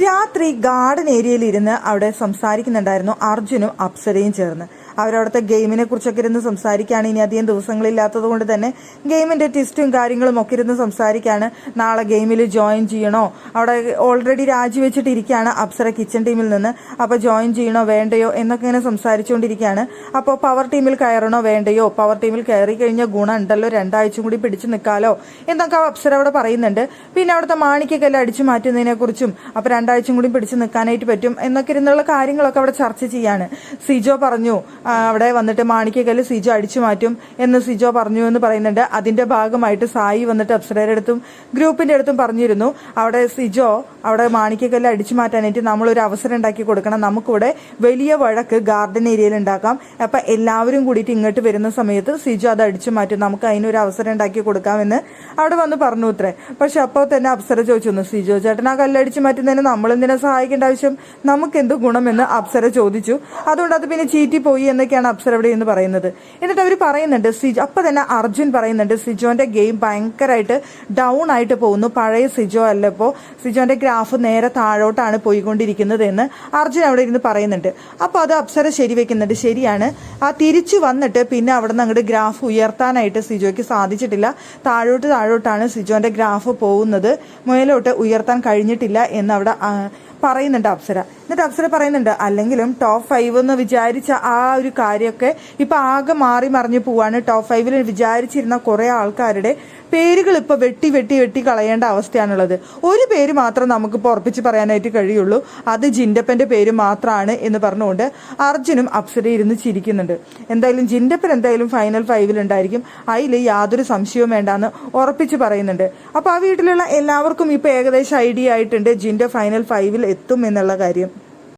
രാത്രി ഗാർഡൻ ഏരിയയിൽ ഇരുന്ന് അവിടെ സംസാരിക്കുന്നുണ്ടായിരുന്നു അർജുനും അപ്സരയും ചേർന്ന്. അവരവിടുത്തെ ഗെയിമിനെ കുറിച്ചൊക്കെ ഇരുന്ന് സംസാരിക്കുകയാണ്. ഇനി അധികം ദിവസങ്ങളില്ലാത്തത് കൊണ്ട് തന്നെ ഗെയിമിന്റെ ടെസ്റ്റും കാര്യങ്ങളും ഒക്കെ ഇരുന്ന് സംസാരിക്കുകയാണ്. നാളെ ഗെയിമിൽ ജോയിൻ ചെയ്യണോ, അവിടെ ഓൾറെഡി രാജിവെച്ചിട്ടിരിക്കുകയാണ് അപ്സര കിച്ചൺ ടീമിൽ നിന്ന്. അപ്പോൾ ജോയിൻ ചെയ്യണോ വേണ്ടയോ എന്നൊക്കെ ഇങ്ങനെ സംസാരിച്ചുകൊണ്ടിരിക്കുകയാണ്. അപ്പോൾ പവർ ടീമിൽ കയറണോ വേണ്ടയോ, പവർ ടീമിൽ കയറി കഴിഞ്ഞാൽ ഗുണം ഉണ്ടല്ലോ, 2 ആഴ്ച കൂടി പിടിച്ചു നിൽക്കാലോ എന്നൊക്കെ അപ്സര അവിടെ പറയുന്നുണ്ട്. പിന്നെ അവിടുത്തെ മാണിക്കക്കെല്ലാം അടിച്ചു മാറ്റുന്നതിനെ കുറിച്ചും അപ്പോൾ 2 ആഴ്ചയും കൂടി പിടിച്ചു നിൽക്കാനായിട്ട് പറ്റും എന്നൊക്കെ ഇരുന്നുള്ള കാര്യങ്ങളൊക്കെ അവിടെ ചർച്ച ചെയ്യാണ്. സിജോ പറഞ്ഞു അവിടെ വന്നിട്ട് മാണിക്കക്കല്ല് സിജോ അടിച്ചു മാറ്റും എന്ന് സിജോ പറഞ്ഞു എന്ന് പറയുന്നുണ്ട്. അതിന്റെ ഭാഗമായിട്ട് സായി വന്നിട്ട് അപ്സരയുടെ അടുത്തും ഗ്രൂപ്പിന്റെ അടുത്തും പറഞ്ഞിരുന്നു, അവിടെ സിജോ അവിടെ മാണിക്കക്കല്ല് അടിച്ചു മാറ്റാനായിട്ട് നമ്മളൊരു അവസരം ഉണ്ടാക്കി കൊടുക്കണം, നമുക്കിവിടെ വലിയ വഴക്ക് ഗാർഡൻ ഏരിയയിൽ ഉണ്ടാക്കാം, അപ്പൊ എല്ലാവരും കൂടിയിട്ട് ഇങ്ങോട്ട് വരുന്ന സമയത്ത് സിജോ അത് അടിച്ചു മാറ്റും, നമുക്ക് അതിനൊരു അവസരം ഉണ്ടാക്കി കൊടുക്കാമെന്ന് അവിടെ വന്ന് പറഞ്ഞു ഇത്രേ. പക്ഷെ അപ്പോൾ തന്നെ അപ്സര ചോദിച്ചു, സിജോ ചേട്ടൻ ആ കല്ലടിച്ചു മാറ്റുന്നതിന് നമ്മളെന്തിനാ സഹായിക്കേണ്ട ആവശ്യം, നമുക്കെന്ത് ഗുണമെന്ന് അപ്സര ചോദിച്ചു. അതുകൊണ്ട് അത് പിന്നെ ചീറ്റി പോയി എന്നൊക്കെയാണ് അപ്സര ഇവിടെ എന്ന് പറയുന്നത്. എന്നിട്ട് അവർ പറയുന്നുണ്ട് സിജോ, അപ്പൊ തന്നെ അർജുൻ പറയുന്നുണ്ട് സിജോന്റെ ഗെയിം ഭയങ്കരമായിട്ട് ഡൗൺ ആയിട്ട് പോകുന്നു, പഴയ സിജോ അല്ല, ഇപ്പോൾ സിജോന്റെ ഗ്രാഫ് നേരെ താഴോട്ടാണ് പോയിക്കൊണ്ടിരിക്കുന്നത് എന്ന് അർജുൻ അവിടെ ഇരുന്ന് പറയുന്നുണ്ട്. അപ്പൊ അത് അപ്സര ശരിവെക്കുന്നുണ്ട്. ശരിയാണ്, ആ തിരിച്ചു വന്നിട്ട് പിന്നെ അവിടെ നിന്ന് അങ്ങോട്ട് ഗ്രാഫ് ഉയർത്താനായിട്ട് സിജോയ്ക്ക് സാധിച്ചിട്ടില്ല, താഴോട്ടാണ് സിജോന്റെ ഗ്രാഫ് പോകുന്നത്, മുയലോട്ട് ഉയർത്താൻ കഴിഞ്ഞിട്ടില്ല എന്ന് അവിടെ പറയുന്നുണ്ട് അപ്സര. എന്നിട്ട് അപ്സര പറയുന്നുണ്ട് അല്ലെങ്കിലും ടോപ്പ് 5 എന്ന് വിചാരിച്ച ആ ഒരു കാര്യമൊക്കെ ഇപ്പൊ ആകെ മാറി മറിഞ്ഞു പോവാണ്. ടോപ്പ് 5 വിചാരിച്ചിരുന്ന കുറെ ആൾക്കാരുടെ പേരുകൾ ഇപ്പൊ വെട്ടി കളയേണ്ട അവസ്ഥയാണുള്ളത്. ഒരു പേര് മാത്രം നമുക്കിപ്പോൾ ഉറപ്പിച്ച് പറയാനായിട്ട് കഴിയുള്ളൂ, അത് ജിൻഡപ്പന്റെ പേര് മാത്രമാണ് എന്ന് പറഞ്ഞുകൊണ്ട് അർജുനും അപ്സര ഇരുന്ന് ചിരിക്കുന്നുണ്ട്. എന്തായാലും ജിൻഡപ്പൻ എന്തായാലും ഫൈനൽ 5 ഉണ്ടായിരിക്കും, അതിൽ യാതൊരു സംശയവും വേണ്ടാന്ന് ഉറപ്പിച്ച് പറയുന്നുണ്ട്. അപ്പൊ ആ വീട്ടിലുള്ള എല്ലാവർക്കും ഇപ്പൊ ഏകദേശം ഐഡിയ ആയിട്ടുണ്ട് ജിൻഡ ഫൈനൽ 5 എത്തും എന്നുള്ള കാര്യം.